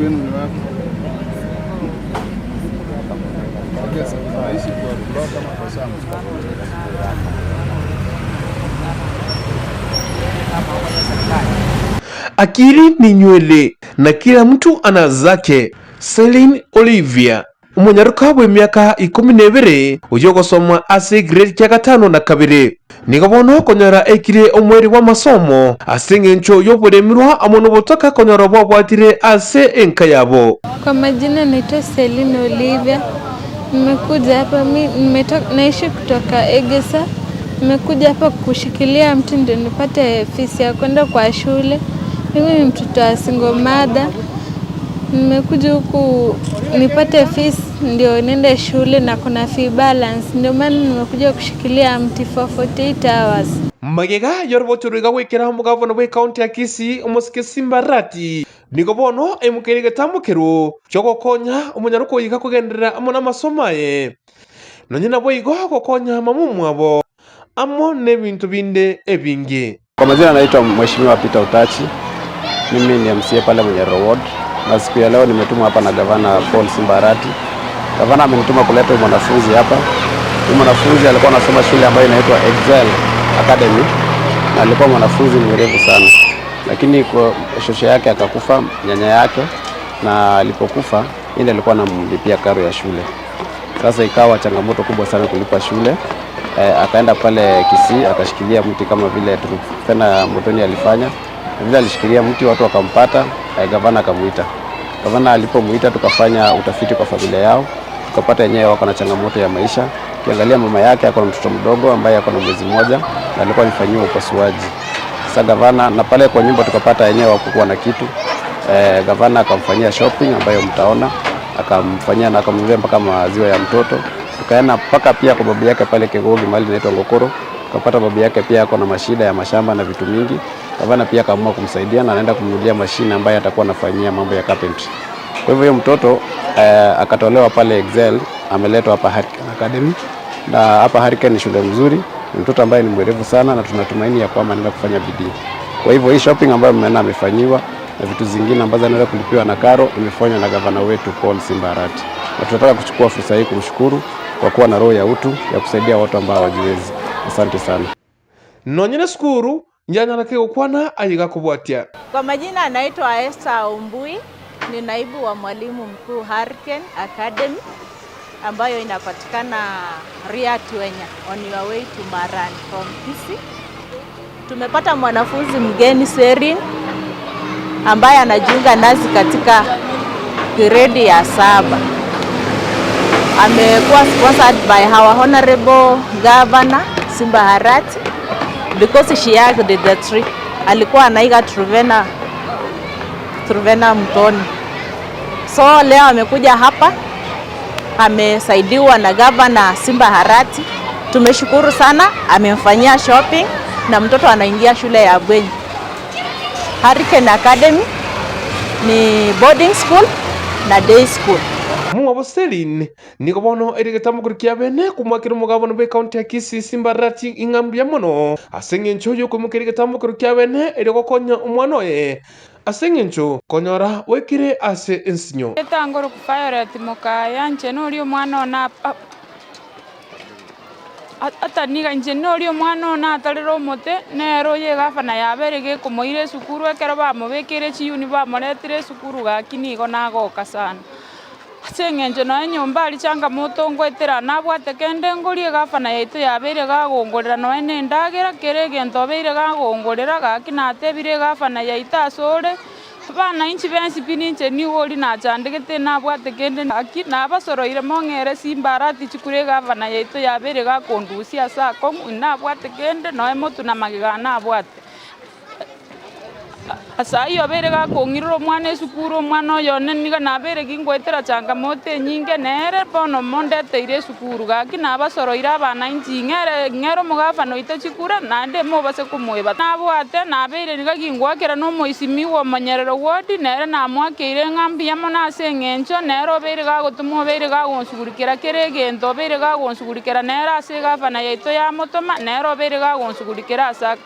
kwenu ni wapi? Naishi kwa blog kama kwa shamba. Akili ni nywele na kila mtu ana zake. Celine Olivia umunyaruka w'emyaka 12 ugiye gusoma ase grade ya 5 na 2 nigobono konyara ekire omweri wa masomo ase ng'encho y'oburemirwa amono butaka konyara bwabwatire ase enka yabo. Kwa majina naitwa Celine Olivia. Nimekuja hapa, naishi kutoka Egesa. Nimekuja hapa kushikilia mtu ndio nipate fees ya kwenda kwa shule. Mimi ni mtoto wa single mother. Nimekuja huku nipate fees ndio niende shule na kuna fee balance. Ndio maana nimekuja kushikilia mti for 48 hours. Magega yoroboturiga wekera mugavana we county ya Kisii omusike Simba Arati nigobono emukere gatambukero cyogokonya umunyaruko yiga kugenderera amona masomaye nonyina boigo gokonya mamumu abo amo nebintu binde ebingi. Kwa majina naitwa Mheshimiwa Peter Utachi. Mimi ni MCA pale Munyoro Ward. Na siku ya leo nimetumwa hapa na Gavana Paul Simba Arati. Gavana amenituma kuleta mwanafunzi hapa. Huyu mwanafunzi alikuwa anasoma shule ambayo inaitwa Excel Academy na alikuwa mwanafunzi mwerevu sana. Lakini kwa shosho yake akakufa, nyanya yake, na alipokufa yeye alikuwa anamlipia karo ya shule. Sasa ikawa changamoto kubwa sana kulipa shule. Akaenda pale Kisii akashikilia mti kama vile Trufena Motoni alifanya. Vile alishikilia mti watu wakampata, gavana akamuita. Gavana alipomuita tukafanya utafiti kwa familia yao. Tukapata yenyewe wako na changamoto ya maisha. Kiangalia mama yake ako na mtoto mdogo ambaye ako na mwezi mmoja na alikuwa anifanyiwa upasuaji. Sasa gavana na pale kwa nyumba tukapata yenyewe hakukuwa na kitu. Gavana akamfanyia shopping ambayo mtaona, akamfanyia na akamnunulia mpaka maziwa ya mtoto. Tukaenda mpaka pia kwa babu yake pale Kegogi mahali inaitwa Ngokoro. Tukapata babu yake pia ako na mashida ya mashamba na vitu mingi. Gavana pia akaamua kumsaidia na anaenda kumnunulia mashine ambayo atakuwa anafanyia mambo ya carpentry. Kwa hivyo huyo mtoto akatolewa pale Excel, ameletwa hapa Hurricane Academy. Na hapa Hurricane ni shule mzuri, ni mtoto ambaye ni mwerevu sana na tunatumaini ya kwamba anaenda kufanya bidii. Kwa hivyo hii shopping ambayo mmeona amefanyiwa na vitu zingine ambazo anaenda kulipiwa na karo imefanywa na gavana wetu Paul Simba Arati. Na tunataka kuchukua fursa hii kumshukuru kwa kuwa na roho ya utu ya kusaidia watu ambao hawajiwezi. Asante sana. Nonyene skuru njana nake ukwana ayiga kubwatia. Kwa majina anaitwa Esther Umbui, ni naibu wa mwalimu mkuu Hurricane Academy ambayo inapatikana Riatwenya on your way to Marani from Kisii. Tumepata mwanafunzi mgeni Serin ambaye anajiunga nasi katika grade ya 7. Amekuwa sponsored by our honorable governor Simba Arati because she hugged the tree. Alikuwa anaiga Truvena Mtoni. So leo amekuja hapa, amesaidiwa na governor Simba Arati. Tumeshukuru sana, amemfanyia shopping na mtoto anaingia shule ya bweni. Hurricane Academy ni boarding school na day school. Mwabo Celine nigobono erigetamukuru kya bene kumwakira umugabano be county ya Kisii Simba Arati ingambya mono asengencho yo kumukirigetamukuru kya bene erigokonya umwana we asengencho konyora wekire ase ensinyo etangoro kufayoreti mukaya nche nuri umwana ona ataniga nche nuri umwana ona atariro mote nero ye gafana yaberege kumuire sukuru ekero bamubekire chiyuni bamuretire sukuru gakinigo nagoka sana. Sengenjo na nyumba ali changamoto ngwetera nabwate kende ngorie gafana yaitu yabere gagongorera no ene ndagera kerege ntobere gagongorera gakinatebire gafana yaita asore bana inchi bensi pininche ni woli na chandegete nabwate kende nabasoroire mongere Simba Arati chikure gafana yaitu yabere gakondusia sako nabwate kende no emotu na magiga nabwate asa iyo bere gakongiriro mwana esukuru mwana yone niga nabere gingwetera changamoto nyinge nere bono mondeteire esukuru gaki nabasoroire abana inchi ngero mugafano itachikura nande mo base kumweba nabwate nabere niga gingwakera no moisimi wo manyerero wodi nere namwakeire ngambi yamo nase ngencho nero bere gagotumo bere gagonsugurikira kerege ndo bere gagonsugurikira nere ase gafana yaito ya motoma nero bere gagonsugurikira asa